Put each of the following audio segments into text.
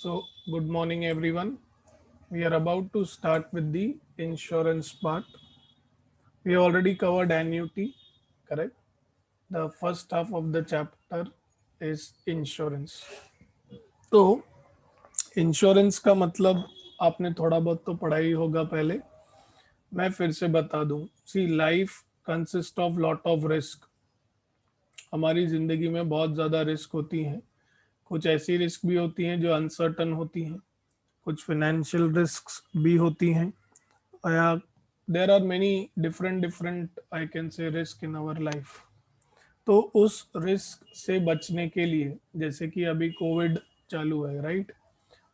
So, good morning, everyone. We are about to start with the insurance part. We already covered annuity, correct? The first half of the chapter is insurance. तो insurance का मतलब आपने थोड़ा बहुत तो पढ़ा ही होगा पहले. मैं फिर से बता दूं. See life consist of lot of risk. हमारी ज़िंदगी में बहुत ज़्यादा रिस्क होती हैं. कुछ ऐसी रिस्क भी होती हैं जो अनसर्टन होती हैं. कुछ फाइनेंशियल रिस्क भी होती हैं. या there are many different I can say risk in our life. तो उस रिस्क से बचने के लिए, जैसे कि अभी कोविड चालू है, राइट?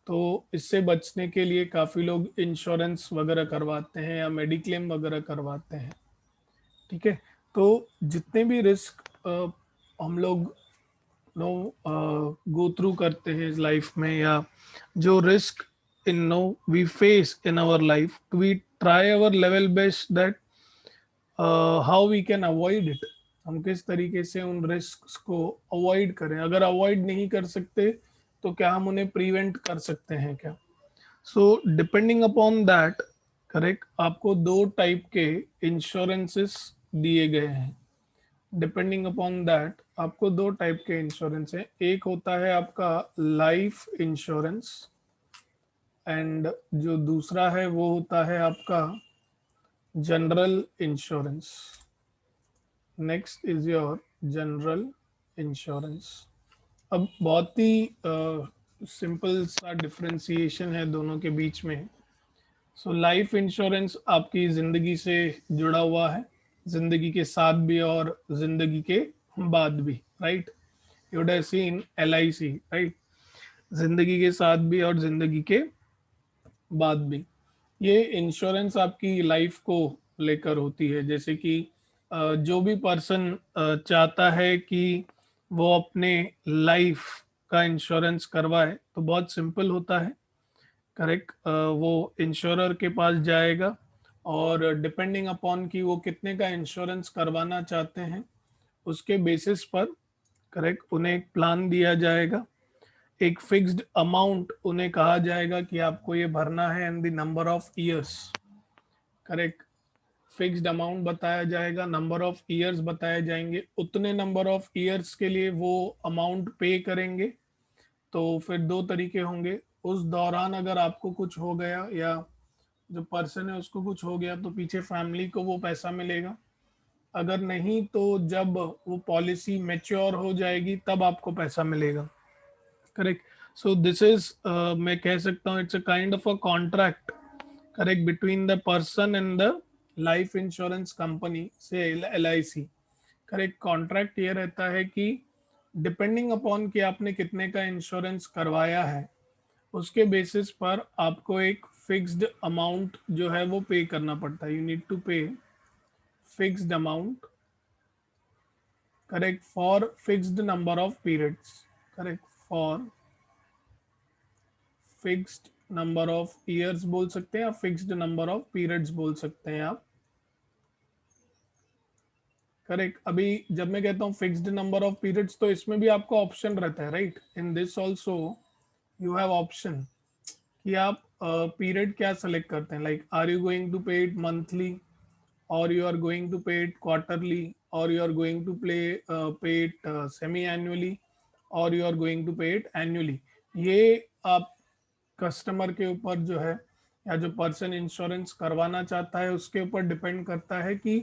तो इससे बचने के लिए काफ़ी लोग इंश्योरेंस वगैरह करवाते हैं या मेडिक्लेम वगैरह करवाते हैं. ठीक है. तो जितने भी रिस्क हम लोग नो गो थ्रू करते हैं लाइफ में, या जो risk in no we face in our life, we try our level best that how we can avoid it. हम किस तरीके से उन रिस्क को अवॉइड करें. अगर अवॉइड नहीं कर सकते तो क्या हम उन्हें प्रिवेंट कर सकते हैं क्या? So depending upon that, correct, आपको दो टाइप के इंश्योरेंसेस दिए गए हैं. डिपेंडिंग अपॉन दैट आपको दो टाइप के इंश्योरेंस है. एक होता है आपका लाइफ इंश्योरेंस, एंड जो दूसरा है वो होता है आपका general insurance. Next is your general insurance. अब बहुत ही सिंपल सा डिफरेंशिएशन है दोनों के बीच में. सो लाइफ इंश्योरेंस आपकी ज़िंदगी से जुड़ा हुआ है, ज़िंदगी के साथ भी और ज़िंदगी के बाद भी, right? You would have seen LIC, right? ज़िंदगी के साथ भी और ज़िंदगी के बाद भी. ये इंश्योरेंस आपकी लाइफ को लेकर होती है. जैसे कि जो भी पर्सन चाहता है कि वो अपने लाइफ का इंश्योरेंस करवाए, तो बहुत सिंपल होता है, करेक्ट. वो इंश्योरर के पास जाएगा और डिपेंडिंग अपॉन कि वो कितने का इंश्योरेंस करवाना चाहते हैं, उसके बेसिस पर, करेक्ट, उन्हें एक प्लान दिया जाएगा. एक फिक्स्ड अमाउंट उन्हें कहा जाएगा कि आपको ये भरना है, and the number of years, correct, fixed amount बताया जाएगा, नंबर ऑफ ईयर्स बताए जाएंगे. उतने नंबर ऑफ ईयर्स के लिए वो अमाउंट पे करेंगे. तो फिर दो तरीके होंगे. उस दौरान अगर आपको कुछ हो गया या जो पर्सन है उसको कुछ हो गया, तो पीछे फैमिली को वो पैसा मिलेगा. अगर नहीं तो जब वो पॉलिसी मैच्योर हो जाएगी तब आपको पैसा मिलेगा, करेक्ट. सो दिस इज, मैं कह सकता हूँ, it's a kind of a contract, correct, between the person and the life insurance company से LIC. करेक्ट. कॉन्ट्रैक्ट ये रहता है कि डिपेंडिंग अपॉन कि आपने कितने का इंश्योरेंस करवाया है, उसके बेसिस पर आपको एक फिक्स्ड अमाउंट जो है वो पे करना पड़ता है. यू नीड टू पे fixed amount, correct, for fixed number of periods, correct, for fixed number of years बोल सकते हैं, या फिक्स्ड नंबर ऑफ पीरियड्स बोल सकते हैं आप, करेक्ट. अभी जब मैं कहता हूँ फिक्स्ड नंबर ऑफ पीरियड्स, तो इसमें भी आपको ऑप्शन रहता है, right? In this also you have option कि आप पीरियड क्या सेलेक्ट करते हैं. Like, are you going to pay it monthly, or you are going to pay it quarterly, or you are going to pay it semi annually, or you are going to pay it annually. ये आप customer के ऊपर जो है, या जो person insurance करवाना चाहता है उसके ऊपर डिपेंड करता है कि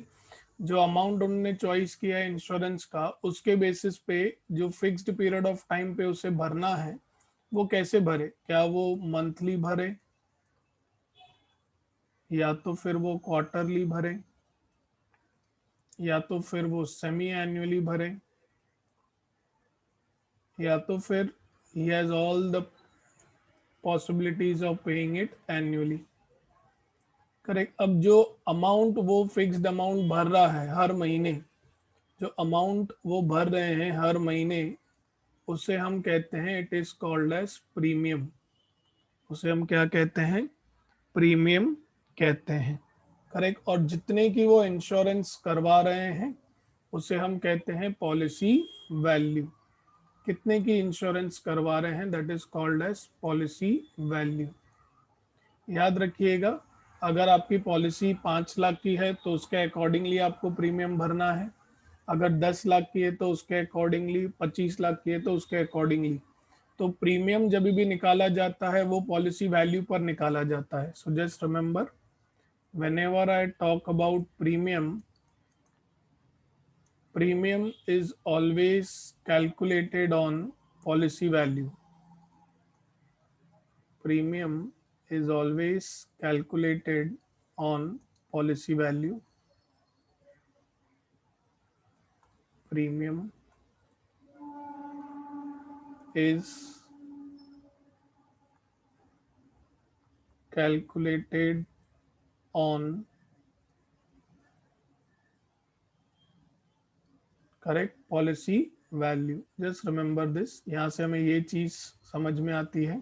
जो अमाउंट उन्होंने चॉइस किया है इंश्योरेंस का, उसके बेसिस पे जो फिक्स्ड पीरियड ऑफ टाइम पे उसे भरना है, वो कैसे भरे. क्या वो मंथली भरे, या तो फिर वो क्वार्टरली भरे, या तो फिर वो सेमी एनुअली भरे, या तो फिर he has all the possibilities of paying it annually, correct. अब जो अमाउंट वो फिक्स्ड अमाउंट भर रहा है हर महीने, जो अमाउंट वो भर रहे हैं हर महीने, उसे हम कहते हैं, it is called as premium. उसे हम क्या कहते हैं? प्रीमियम कहते हैं, करेक्ट. और जितने की वो इंश्योरेंस करवा रहे हैं उसे हम कहते हैं पॉलिसी वैल्यू, कितने की इंश्योरेंस करवा रहे हैं, that is called as policy value. याद रखिएगा, अगर आपकी पॉलिसी 5 लाख की है तो उसके अकॉर्डिंगली आपको प्रीमियम भरना है। अगर 10 लाख की है तो उसके अकॉर्डिंगली, 25 लाख की है तो उसके अकॉर्डिंगली। तो प्रीमियम जब भी निकाला जाता है वो पॉलिसी वैल्यू पर निकाला जाता है। So just remember, whenever I talk about premium is always calculated on policy value. Premium is always calculated on policy value. Premium is calculated on correct policy value. Just remember this, यहाँ से हमें ये चीज समझ में आती है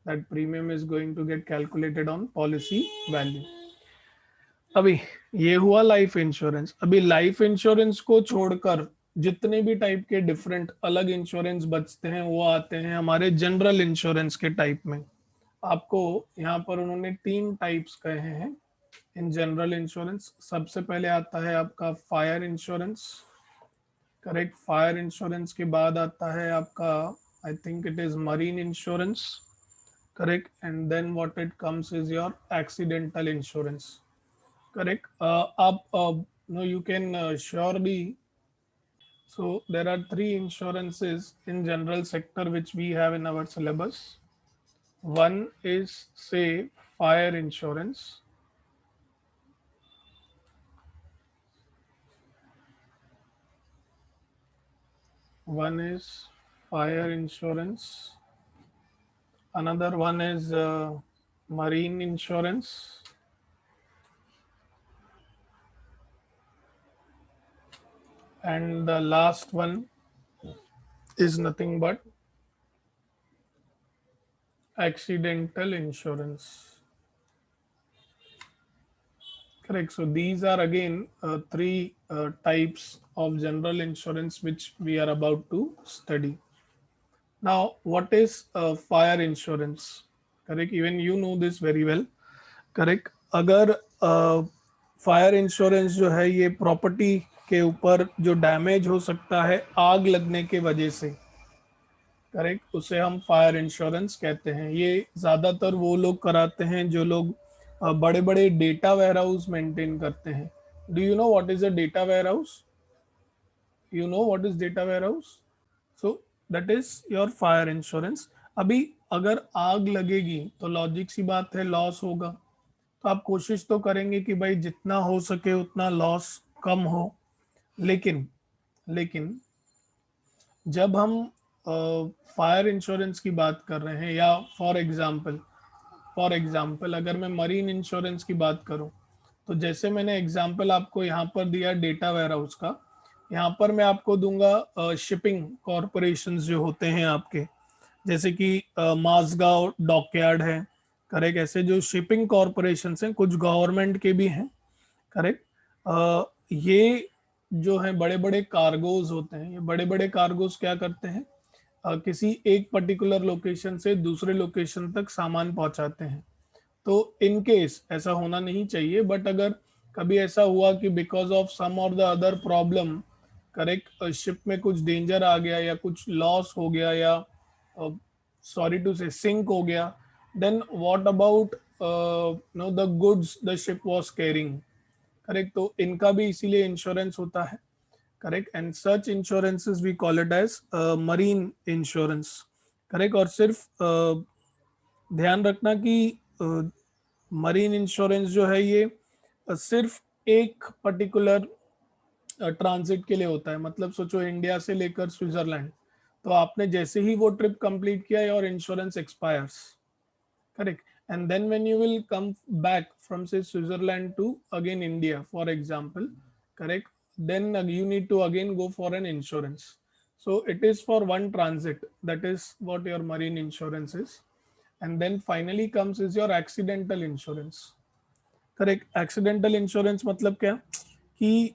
that premium is going to get calculated on policy value. अभी ये हुआ लाइफ इंश्योरेंस। अभी लाइफ इंश्योरेंस को छोड़कर जितने भी टाइप के डिफरेंट अलग इंश्योरेंस बचते हैं वो आते हैं हमारे जनरल इंश्योरेंस के टाइप में। आपको यहाँ पर उन्होंने 3 टाइप्स कहे हैं इन जनरल इंश्योरेंस। सबसे पहले आता है आपका fire insurance, correct. Fire insurance के बाद आता है आपका, I think it is marine insurance, correct. And then what it comes is your accidental insurance, correct. आप know you can surely, so there are 3 insurances in general sector which we have in our syllabus. One is say fire insurance, one is fire insurance, another one is marine insurance, and the last one is nothing but accidental insurance, correct. So these are again 3 types of general insurance which we are about to study. Now what is fire insurance, correct? Even you know this very well, correct. अगर fire insurance जो है ये property के ऊपर जो damage हो सकता है आग लगने के वजह से, करेक्ट, उसे हम फायर इंश्योरेंस कहते हैं। ये ज़्यादातर वो लोग कराते हैं जो लोग बड़े बड़े डेटा वेयर हाउस मेंटेन करते हैं। Do you know what is a data warehouse? You know what is data warehouse? So that is your fire insurance. अभी अगर आग लगेगी तो लॉजिक सी बात है, लॉस होगा। तो आप कोशिश तो करेंगे कि भाई जितना हो सके उतना लॉस कम हो। लेकिन लेकिन जब हम फायर इंश्योरेंस की बात कर रहे हैं, या फॉर एग्जांपल अगर मैं मरीन इंश्योरेंस की बात करूं, तो जैसे मैंने एग्जांपल आपको यहाँ पर दिया डेटा वेयरहाउस का, यहाँ पर मैं आपको दूंगा शिपिंग कॉरपोरेशंस जो होते हैं आपके, जैसे कि माजगांव डॉकयार्ड है, करेक्ट। ऐसे जो शिपिंग कॉरपोरेशन हैं कुछ गवर्नमेंट के भी हैं, करेक्ट। ये जो है बड़े बड़े कार्गोज होते हैं, ये बड़े बड़े कार्गोज क्या करते हैं, किसी एक पर्टिकुलर लोकेशन से दूसरे लोकेशन तक सामान पहुंचाते हैं। तो इन केस ऐसा होना नहीं चाहिए, बट अगर कभी ऐसा हुआ कि बिकॉज ऑफ सम और the other problem, correct, ship में कुछ डेंजर आ गया या कुछ लॉस हो गया या सॉरी टू से सिंक हो गया, then what about no the goods the ship was carrying, correct. तो इनका भी इसीलिए इंश्योरेंस होता है, correct. And such insurances we call it as marine insurance, correct. और सिर्फ ध्यान रखना कि मरीन इंश्योरेंस जो है ये सिर्फ एक पर्टिकुलर ट्रांजिट के लिए होता है। मतलब सोचो इंडिया से लेकर स्विट्जरलैंड, तो आपने जैसे ही वो ट्रिप कंप्लीट किया your insurance expires, correct. And then when you will come back from say Switzerland to again India for example, correct, then you need to again go for an insurance. So it is for one transit, that is what your marine insurance is. And then finally comes is your accidental insurance, correct. Accidental insurance मतलब क्या कि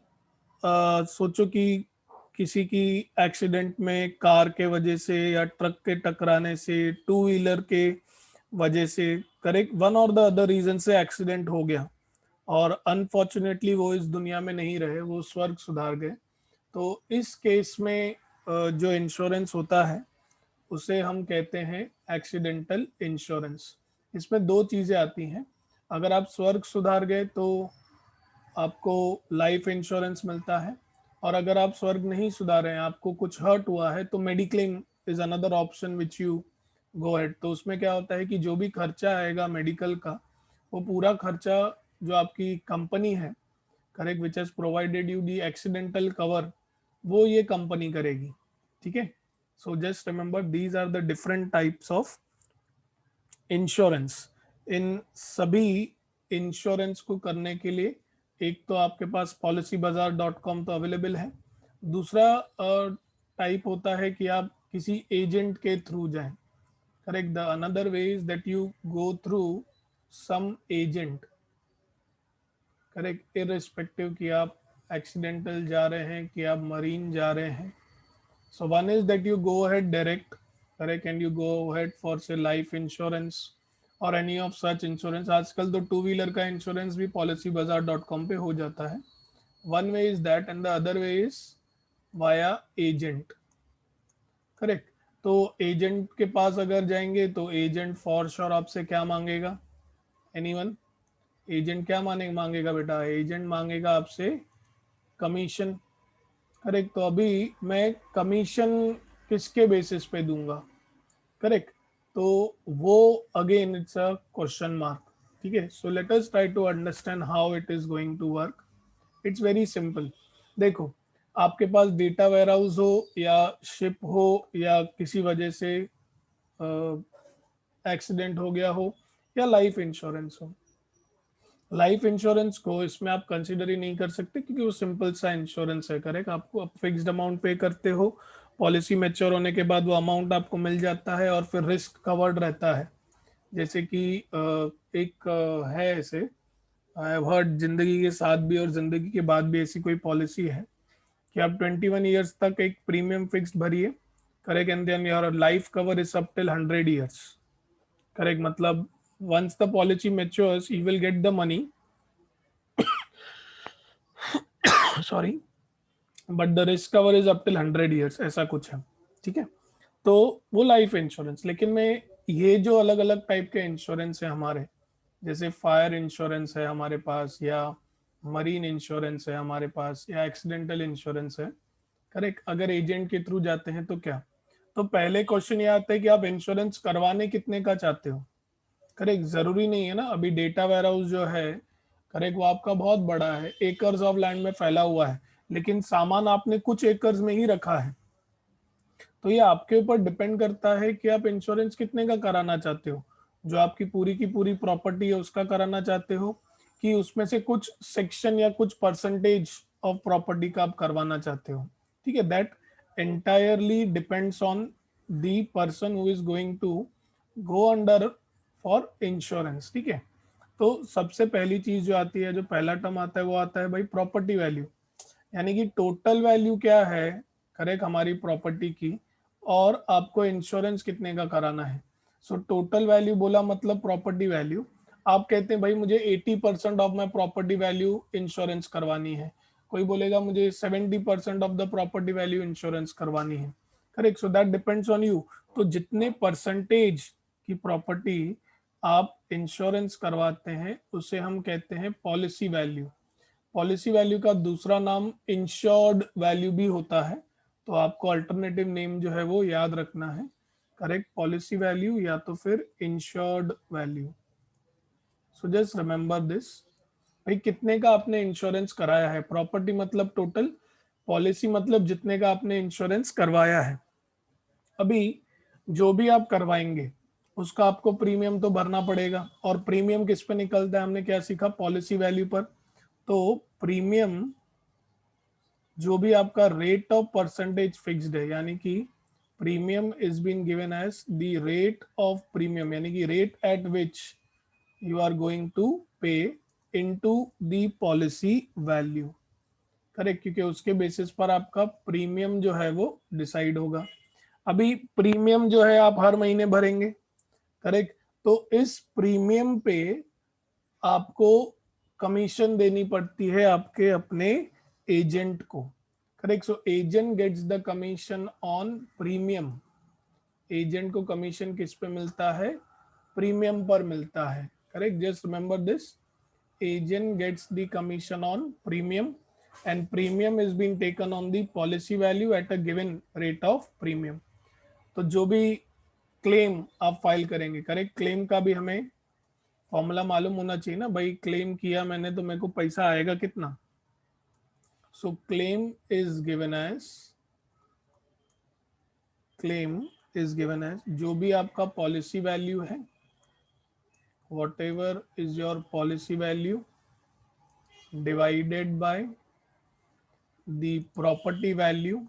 सोचो कि किसी की accident में car के वजह से या ट्रक के टकराने से, टू व्हीलर के वजह से, करेक्ट, वन और द अदर रीजन से एक्सीडेंट हो गया और अनफॉर्चुनेटली वो इस दुनिया में नहीं रहे, वो स्वर्ग सुधार गए, तो इस केस में जो इंश्योरेंस होता है उसे हम कहते हैं एक्सीडेंटल इंश्योरेंस। इसमें दो चीज़ें आती हैं। अगर आप स्वर्ग सुधार गए तो आपको लाइफ इंश्योरेंस मिलता है, और अगर आप स्वर्ग नहीं सुधारे हैं, आपको कुछ हर्ट हुआ है, तो mediclaim is another option which you go head. तो उसमें क्या होता है कि जो भी खर्चा आएगा मेडिकल का, वो पूरा खर्चा जो आपकी कंपनी है, correct, which has provided you the accidental cover, वो ये कंपनी करेगी। ठीक है, so just remember these are the different types of insurance. इन सभी इंश्योरेंस को करने के लिए एक तो आपके पास policybazaar.com तो अवेलेबल है, दूसरा टाइप होता है कि आप किसी एजेंट के थ्रू जाएं। Correct, the another way is that you go through some agent, correct, irrespective कि आप एक्सीडेंटल जा रहे हैं कि आप मरीन जा रहे हैं। So one is that you go ahead direct, correct, and you go ahead for से लाइफ इंश्योरेंस और एनी ऑफ सच इंश्योरेंस। आजकल तो टू व्हीलर का इंश्योरेंस भी policybazaar.com पे हो जाता है। One way is that and the other way is via agent. Correct, तो एजेंट के पास अगर जाएंगे तो एजेंट फॉर श्योर आपसे क्या मांगेगा? एनीवन? एजेंट क्या मांगेगा बेटा? एजेंट मांगेगा आपसे कमीशन। करेक्ट, तो अभी मैं कमीशन किसके बेसिस पे दूंगा? करेक्ट, तो वो again it's a question mark. ठीक है, so let us try to understand how it is going to work. It's very simple. देखो, आपके पास डेटा वेयर हाउस हो या शिप हो या किसी वजह से एक्सीडेंट हो गया हो या लाइफ इंश्योरेंस हो, लाइफ इंश्योरेंस को इसमें आप कंसिडर ही नहीं कर सकते क्योंकि वो सिंपल सा इंश्योरेंस है। करेक्ट, आपको आप फिक्स्ड अमाउंट पे करते हो, पॉलिसी मैच्योर होने के बाद वो अमाउंट आपको मिल जाता है और फिर रिस्क कवर्ड रहता है। जैसे कि एक है ऐसे, आई हैव हर्ड, जिंदगी के साथ भी और जिंदगी के बाद भी ऐसी कोई पॉलिसी है कि आप 21 ईयर्स तक एक प्रीमियम फिक्स्ड भरिए। Correct, and then your life cover is up till 100 years. Correct, मतलब once the policy matures you will get the money, sorry, but the risk cover is up till 100 years, ऐसा कुछ है। ठीक है, तो वो life insurance. लेकिन मैं ये जो अलग अलग टाइप के इंश्योरेंस है हमारे, जैसे फायर इंश्योरेंस है हमारे पास, या मरीन इंश्योरेंस है हमारे पास, या एक्सीडेंटल इंश्योरेंस है, करेक्ट, अगर एजेंट के थ्रू जाते हैं तो क्या? तो पहले क्वेश्चन ये आता है कि आप इंश्योरेंस करवाने कितने का चाहते हो। करेक्ट, जरूरी नहीं है ना, अभी डेटा वेयर हाउस जो है, करेक्ट, वो आपका बहुत बड़ा है, एकर्स ऑफ लैंड में फैला हुआ है, लेकिन सामान आपने कुछ एकर्स में ही रखा है। तो ये आपके ऊपर डिपेंड करता है कि आप इंश्योरेंस कितने का कराना चाहते हो। जो आपकी पूरी की पूरी प्रॉपर्टी है उसका कराना चाहते हो, कि उसमें से कुछ सेक्शन या कुछ परसेंटेज ऑफ प्रॉपर्टी का आप करवाना चाहते हो। ठीक है, that entirely depends on the person who is going to go under for insurance. ठीक है, तो सबसे पहली चीज जो आती है, जो पहला टर्म आता है, वो आता है भाई प्रॉपर्टी वैल्यू, यानी कि टोटल वैल्यू क्या है, करेक्ट, हमारी प्रॉपर्टी की, और आपको इंश्योरेंस कितने का कराना है। सो टोटल वैल्यू बोला मतलब प्रॉपर्टी वैल्यू। आप कहते हैं भाई मुझे 80% of my property value insurance करवानी है, कोई बोलेगा मुझे 70% of the property value insurance करवानी है। Correct, so that depends on you. तो जितने परसेंटेज की प्रॉपर्टी आप इंश्योरेंस करवाते हैं उसे हम कहते हैं पॉलिसी वैल्यू। पॉलिसी वैल्यू का दूसरा नाम इंश्योर्ड वैल्यू भी होता है, तो आपको अल्टरनेटिव नेम जो है वो याद रखना है। करेक्ट, पॉलिसी वैल्यू या तो फिर insured value. So just remember this. भाई कितने का आपने इंश्योरेंस कराया है, प्रॉपर्टी मतलब टोटल, पॉलिसी मतलब जितने का आपने इंश्योरेंस करवाया है। अभी जो भी आप करवाएंगे उसका आपको प्रीमियम तो भरना पड़ेगा, और प्रीमियम किस पे निकलता है, हमने क्या सीखा, पॉलिसी वैल्यू पर। तो प्रीमियम जो भी आपका रेट ऑफ परसेंटेज फिक्स्ड है, यानी कि premium is been given as the rate of premium, यानी कि rate at which you are going to pay into the policy value. Correct, क्योंकि उसके बेसिस पर आपका प्रीमियम जो है वो डिसाइड होगा। अभी प्रीमियम जो है आप हर महीने भरेंगे, करेक्ट, तो इस प्रीमियम पे आपको कमीशन देनी पड़ती है आपके अपने एजेंट को, correct. So agent gets the commission on premium. Agent को कमीशन किस पे मिलता है? प्रीमियम पर मिलता है, correct. Just remember this, agent gets the commission on premium and premium is being taken on the policy value at a given rate of premium। तो जो भी क्लेम आप फाइल करेंगे, करेक्ट, क्लेम का भी हमें फॉर्मूला मालूम होना चाहिए ना भाई, क्लेम किया मैंने तो मेरे को पैसा आएगा कितना। So claim is given as जो भी आपका पॉलिसी वैल्यू है, whatever is your policy value divided by the property value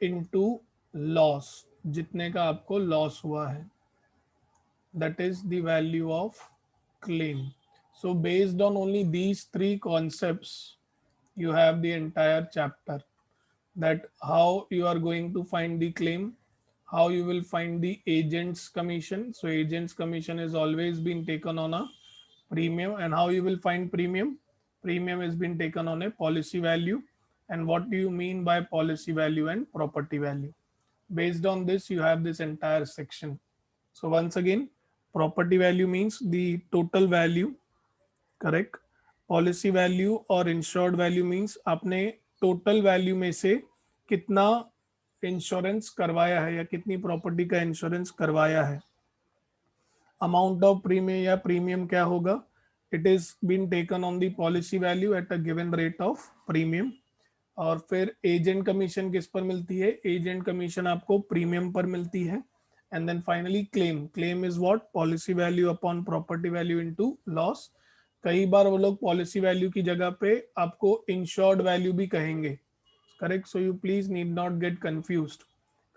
into loss, जितने का आपको लॉस हुआ है, that is the value of claim। So based on only these three concepts you have the entire chapter, that how you are going to find the claim, how you will find the agent's commission, so agent's commission is always been taken on a premium, and how you will find premium has been taken on a policy value, and what do you mean by policy value and property value. Based on this you have this entire section। so once again, property value means the total value, correct. Policy value और insured value means आपने total value में से कितना insurance करवाया है या कितनी property का इंश्योरेंस करवाया है। अमाउंट ऑफ प्रीमियम या प्रीमियम क्या होगा, it is been taken on the policy value at a given rate of premium. और फिर एजेंट कमीशन किस पर मिलती है, एजेंट कमीशन आपको प्रीमियम पर मिलती है। And then finally claim is what, policy value upon property value into loss. कई बार वो लोग पॉलिसी वैल्यू की जगह पे आपको इंश्योर्ड वैल्यू भी कहेंगे, correct. So you please need not get confused,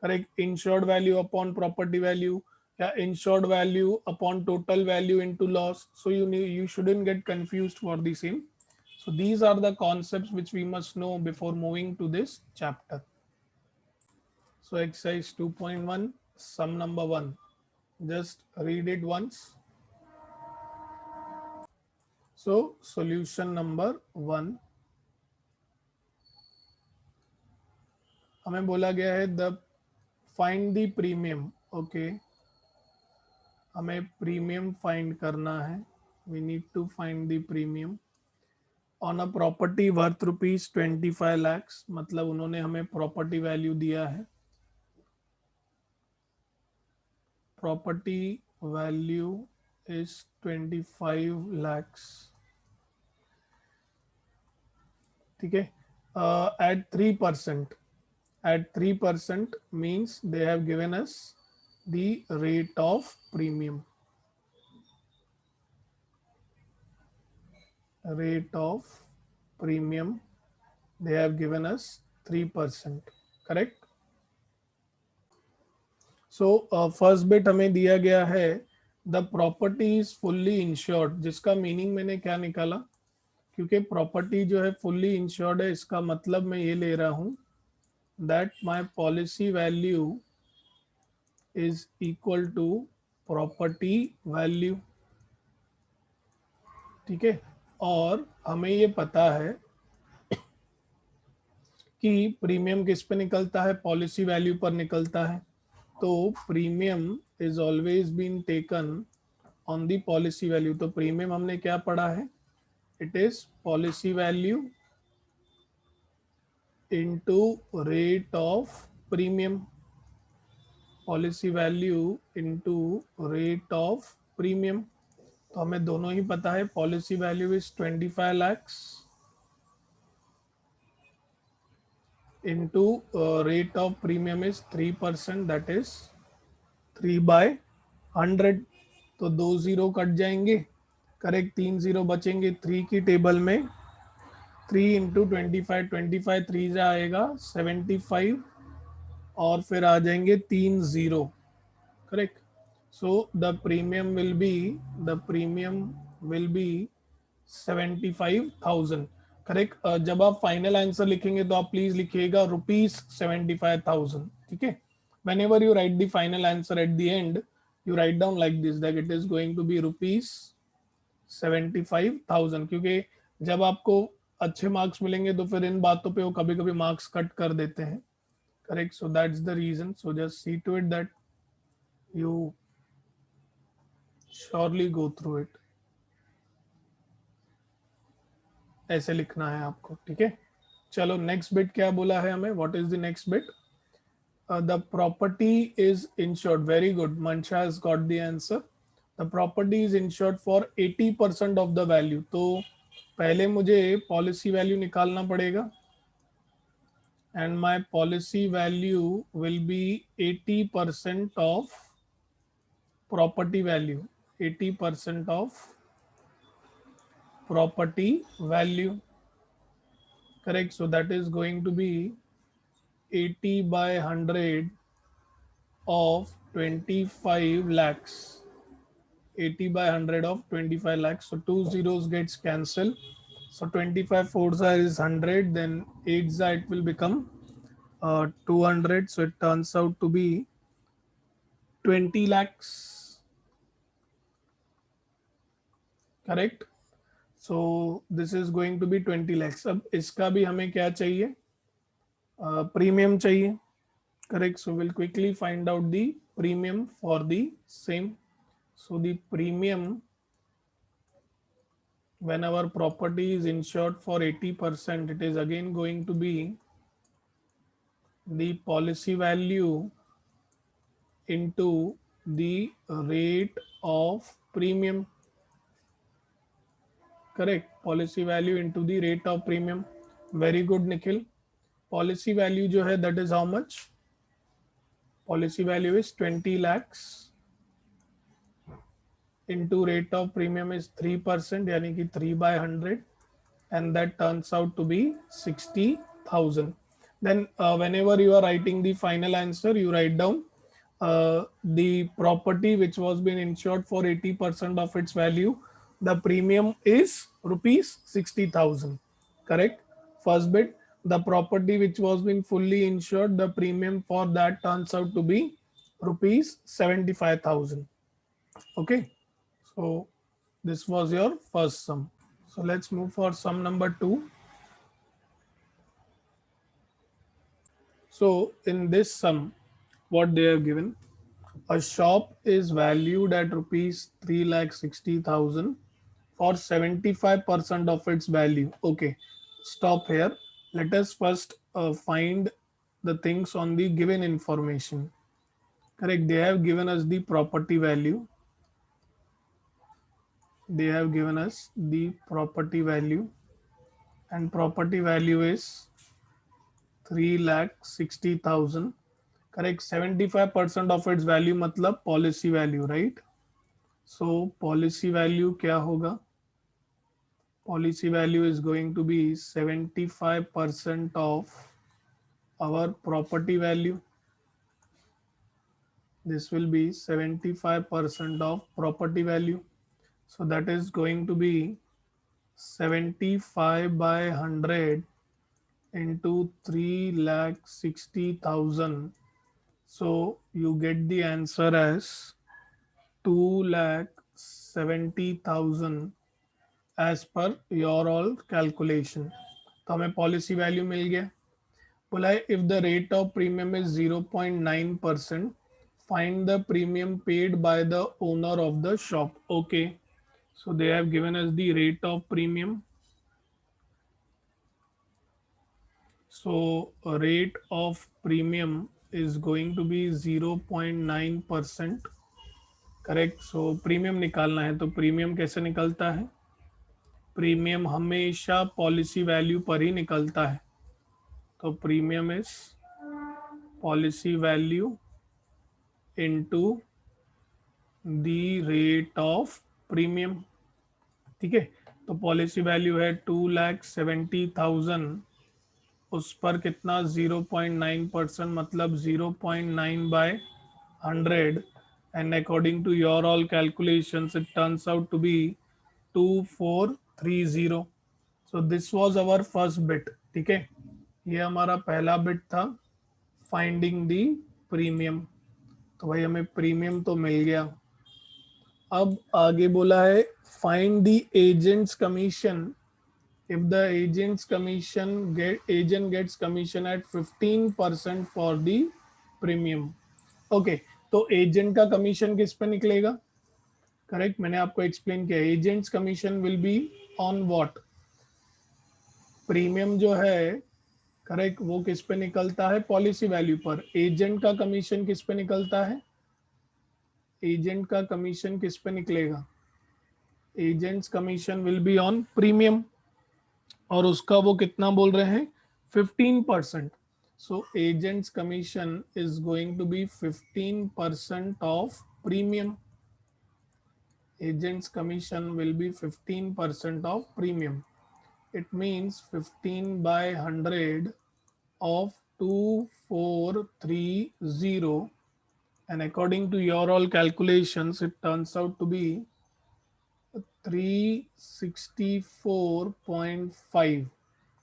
correct. Insured value upon property value या insured value upon total value into loss, so you shouldn't get confused for the same। so these are the concepts which we must know before moving to this chapter। so exercise 2.1 sum number 1, just read it once। so solution number 1, हमें बोला गया है the find the premium, okay, हमें premium find करना है, we need to find the premium on a property worth ₹25 lakhs, मतलब उन्होंने हमें प्रॉपर्टी वैल्यू दिया है, प्रॉपर्टी वैल्यू इज 25 lakhs, ठीक है। At 3%, at 3% means they have given us the rate of premium, rate of premium they have given us 3%, correct। so first bit हमें दिया गया है the property is fully insured, जिसका meaning मैंने क्या निकाला, क्योंकि प्रॉपर्टी जो है फुल्ली इंश्योर्ड है, इसका मतलब मैं ये ले रहा हूं that my policy value is equal to property value, ठीक है। और हमें ये पता है कि प्रीमियम किस पे निकलता है, पॉलिसी वैल्यू पर निकलता है, तो premium is always been taken on the policy value. तो प्रीमियम हमने क्या पढ़ा है, it is policy value into rate of premium, policy value into rate of premium. तो हमें दोनों ही पता है, policy value is 25 lakhs into rate of premium is 3%, that is 3/100। तो 2 जीरो कट जाएंगे, करेक्ट, 3 जीरो बचेंगे 3 की टेबल में। 3 इंटू 25, 25 3 से आएगा 75, और फिर आ जाएंगे 3 zero, correct. So the premium will be 75,000। Correct. जब आप फाइनल आंसर लिखेंगे तो आप प्लीज लिखिएगा ₹75,000, ठीक है। Whenever you write the final answer at the end, you write down like this that it is going to be ₹75,000, क्योंकि जब आपको अच्छे मार्क्स मिलेंगे तो फिर इन बातों पे वो कभी कभी मार्क्स कट कर देते हैं, correct. So that's the reason, so just see to it that you surely go through it. ऐसे लिखना है आपको, ठीक है। चलो नेक्स्ट बिट क्या बोला है हमें, what is the next bit? The property is insured. Very good. Mansha has got the answer. The property is insured for 80% of the value. तो पहले मुझे पॉलिसी वैल्यू निकालना पड़ेगा, and my policy value will be 80% of property value. 80% of property value. Correct. So that is going to be 80 by 100 of 25 lakhs. 80 by 100 of 25 lakhs. So two zeros gets cancelled. So 25 fours is 100, then 8 it will become 200. So it turns out to be 20 lakhs. Correct. So this is going to be 20 lakhs. अब इसका भी हमें क्या चाहिए? Premium चाहिए. Correct. So we'll quickly find out the premium for the same. So the premium, when our property is insured for 80%, it is again going to be the policy value into the rate of premium. Correct. Policy value into the rate of premium. Very good, Nikhil. Policy value जो है, that is how much? Policy value is 20 lakhs into rate of premium is 3%, यानी कि 3 by 100, and that turns out to be 60,000. Then whenever you are writing the final answer, you write down the property which was been insured for 80% of its value. The premium is ₹60,000. Correct. First bit, the property which was been fully insured, the premium for that turns out to be ₹75,000. Okay. So this was your first sum. So let's move for sum number 2. So in this sum, what they have given, a shop is valued at ₹3,60,000 for 75% of its value. Okay, stop here. Let us first find the things on the given information. Correct. They have given us the property value. They have given us the property value, and property value is 3,60,000. Correct. 75% of its value मतलब policy value, right? So policy value क्या होगा? Policy value is going to be 75% of our property value. This will be 75% of property value. So that is going to be 75 by 100 into 3,60,000. So you get the answer as 2,70,000 as per your all calculation. तो हमें policy value मिल गया. बोला है if the rate of premium is 0.9%, find the premium paid by the owner of the shop. Okay, so they have given us the rate of premium. So a rate of premium is going to be 0.9%. Correct. So premium निकालना है, तो premium कैसे निकलता है? Premium हमेशा policy value पर ही निकलता है. तो premium is policy value into the rate of premium. ठीक है. तो पॉलिसी वैल्यू है 2,70,000, उस पर कितना 0.9% मतलब 0.9 by 100, and according to your all calculations it turns out to be 2430. So this was our first bit, ठीक है, ये हमारा पहला बिट था, फाइंडिंग दी प्रीमियम। तो भाई हमें प्रीमियम तो मिल गया। अब आगे बोला है find the agents commission if the agent's commission agent gets commission at 15% for the premium। Okay, तो एजेंट का कमीशन किस पे निकलेगा? करेक्ट, मैंने आपको एक्सप्लेन किया, agents commission will be on what, premium जो है, करेक्ट, वो किस पे निकलता है? पॉलिसी वैल्यू पर। एजेंट का कमीशन किस पे निकलता है? एजेंट का कमीशन किस पे निकलेगा? Agents commission will be on premium, और उसका वो कितना बोल रहे हैं? 15%। So agents commission is going to be 15% of premium. agent's commission will be 15% of premium. It means 15 by 100 of 2430, and according to your all calculations it turns out to be 364.5,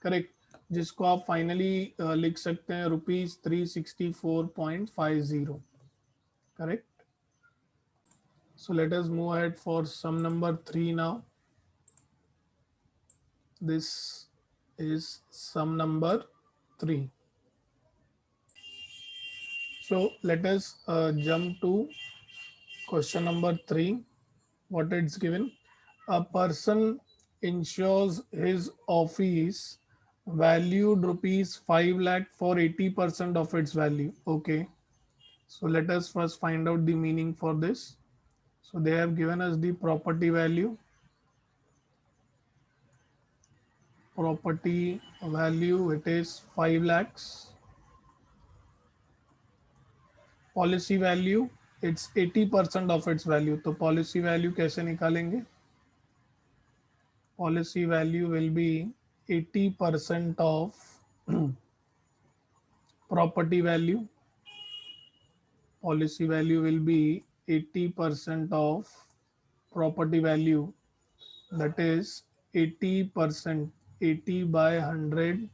correct, जिसको आप finally लिख सकते हैं ₹364.50, correct. So let us move ahead for sum number 3 now. This is sum number 3. So let us jump to question number 3. What it's given: a person insures his office valued rupees 5 lakh for 80% of its value. Okay, so let us first find out the meaning for this. So they have given us the property value. Property value, it is 5 lakhs. Policy value, it's 80% of its value. तो policy value कैसे निकालेंगे? Policy value will be 80% of property value. Policy value will be 80% of property value, that is 80%, 80 by 100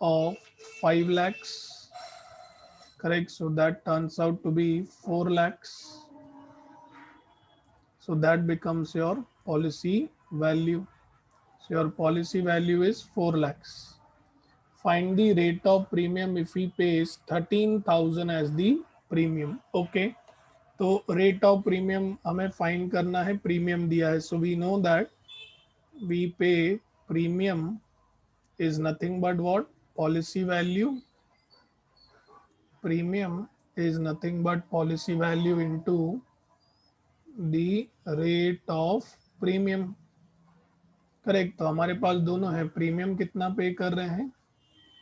of 5 lakhs, correct, so that turns out to be 4 lakhs. So that becomes your policy value. So your policy value is 4 lakhs. Find the rate of premium if he pays 13,000 as the premium. Okay, तो rate of premium हमें find करना है, premium दिया है, so we know that we pay premium is nothing but what? Policy value. Premium is nothing but policy value into the rate of premium, correct. तो हमारे पास दोनों है, प्रीमियम कितना पे कर रहे हैं?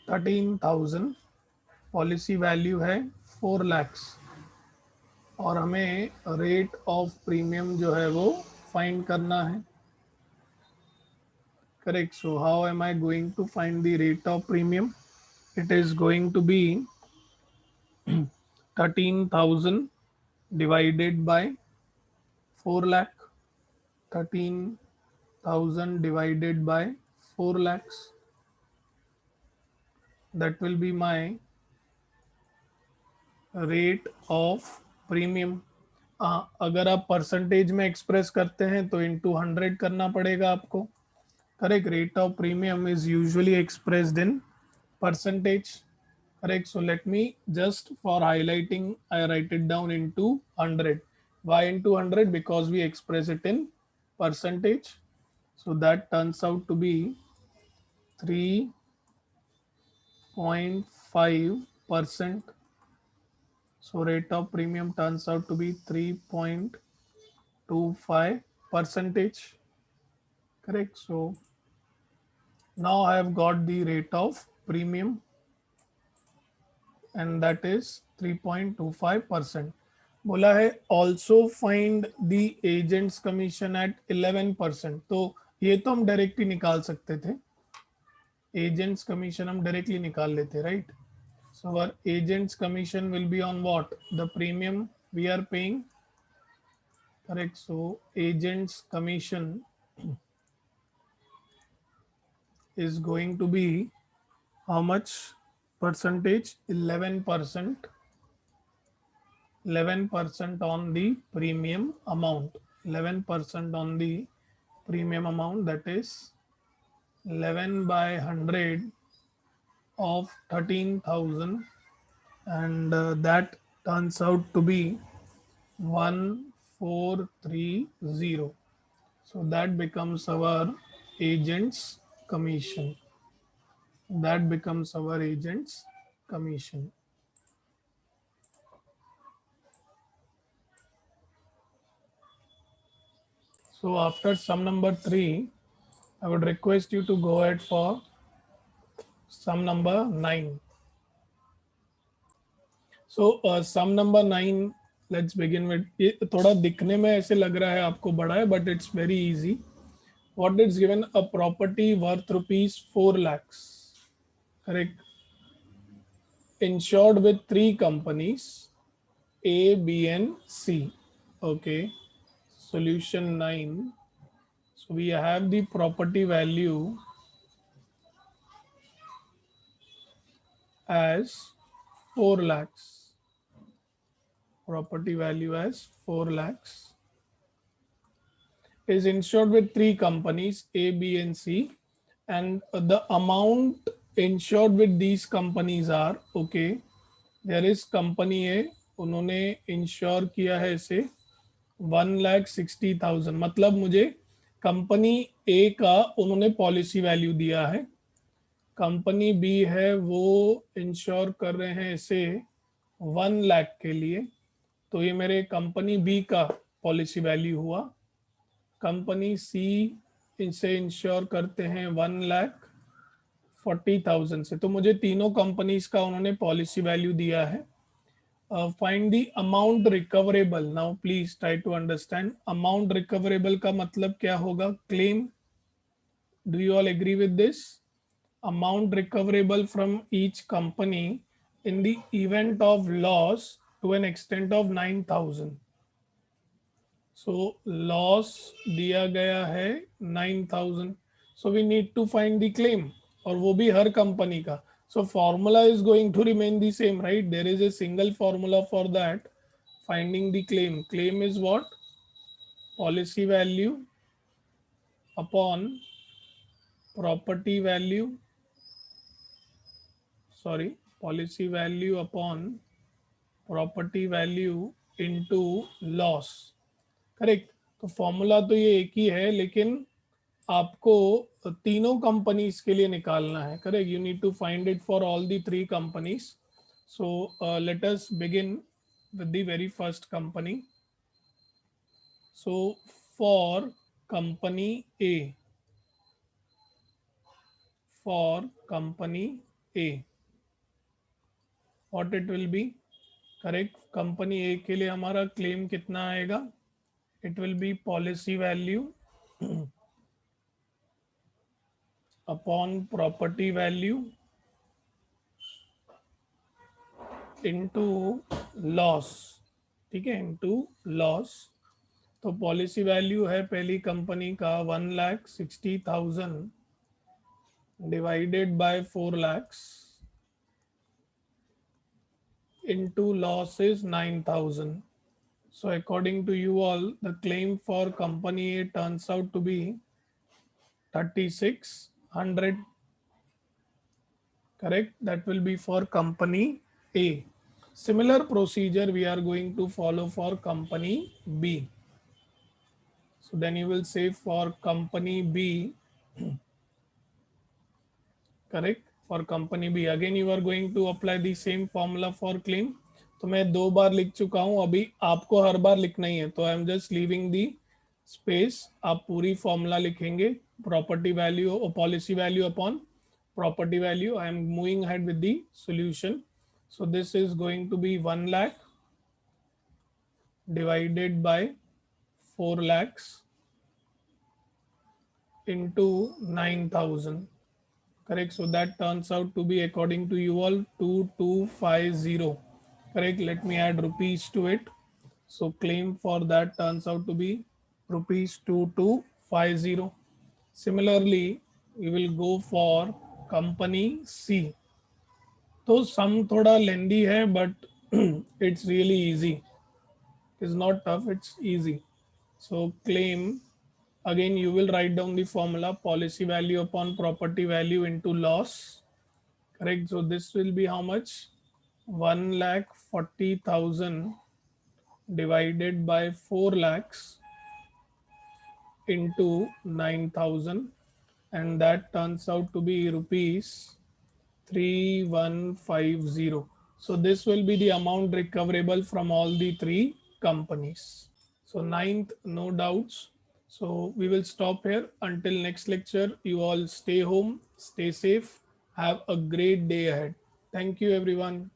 13,000, पॉलिसी वैल्यू है 4 lakhs, और हमें रेट ऑफ प्रीमियम जो है वो फाइंड करना है, correct. So how am I going to find the rate of premium? It is going to be 13,000 divided by 4 lakh, 13,000 divided by 4 lakhs, that will be my rate of premium। अगर आप percentage में express करते हैं तो into 100 करना पड़ेगा आपको, correct. Rate of premium is usually expressed in percentage, correct, so let me just for highlighting I write it down into 100. Why into 100? Because we express it in percentage, so that turns out to be 3.5%. So rate of premium turns out to be 3.25 percentage, correct। So now I have got the rate of premium, and that is 3.25%। बोला है also find the agents commission at 11%। तो ये तो हम directly निकाल सकते थे, agents commission हम डायरेक्टली निकाल लेते, right. So our agents commission will be on what? The premium we are paying, correct. So agents commission is going to be how much percentage? 11%. 11% on the premium amount. 11% on the premium amount, that is 11 by 100 of 13,000, and that turns out to be 1430. So that becomes our agent's commission. That becomes our agent's commission. So after sum number 3, I would request you to go ahead for sum number 9. So sum number 9, let's begin with. ये थोड़ा दिखने में ऐसे लग रहा है आपको बड़ा है, but it's very easy. What is given? A property worth rupees 4 lakhs. Correct. Insured with 3 companies, A, B, and C. Okay. Solution 9. So we have the property value as 4 lakhs. Property value as 4 lakhs. Is insured with 3 companies, A, B, and C. And the amount insured with these companies are, okay, there is company A, उन्होंने ensure किया है इसे 1,60,000, मतलब मुझे company ए का उन्होंने policy value दिया है, कंपनी बी है वो इंश्योर कर रहे हैं इसे 1 लाख के लिए, तो ये मेरे कंपनी बी का पॉलिसी वैल्यू हुआ। कंपनी सी इसे इंश्योर करते हैं 1,40,000 से, तो मुझे तीनों कंपनीज का उन्होंने पॉलिसी वैल्यू दिया है। Find the amount recoverable. Now please try to understand, amount recoverable का मतलब क्या होगा? Claim. Do you all agree with this? Amount recoverable from each company in the event of loss to an extent of 9,000। So loss दिया गया है 9,000, so we need to find the claim, और वो भी हर कंपनी का। So formula is going to remain the same, right? There is a single formula for that. Finding the claim. Claim is what? Policy value upon property value. Sorry, policy value upon property value into loss. Correct. तो formula तो ये एक ही है, लेकिन आपको तीनों companies के लिए निकालना है। Correct, you need to find it for all the 3 companies. So let us begin with the very first company. So for company A, what it will be? Correct, company A के लिए हमारा claim कितना आएगा? It will be policy value upon property value into loss. ठीक है, into loss. तो policy value है पहली कंपनी का 1,60,000 divided by 4 lakhs into loss is 9,000. So according to you all, the claim for company A turns out to be 3,600. Correct, that will be for company A. Similar procedure we are going to follow for company B. So then you will say for company B, correct, for company B again you are going to apply the same formula for claim. तो मैं 2 बार लिख चुका हूं, अभी आपको हर बार लिखना ही है, तो I am just leaving the space. आप पूरी फॉर्मूला लिखेंगे, प्रॉपर्टी वैल्यू और policy value upon property value. I am moving ahead with the solution. So this is going to be 1 lakh divided by 4 lakhs into 9,000. Correct, so that turns out to be, according to you all, 2,250. Correct, let me add rupees to it. So claim for that turns out to be rupees 2,250. Similarly, We will go for company C. So sum thoda lengthy hai, but it's really easy. It's not tough, it's easy. So claim, again you will write down the formula policy value upon property value into loss. Correct. So this will be how much? 1,40,000 divided by 4 lakhs into 9,000, and that turns out to be rupees 3150. So this will be the amount recoverable from all the three companies. So ninth, no doubts. So we will stop here until next lecture. You all stay home, stay safe, have a great day ahead. Thank you everyone.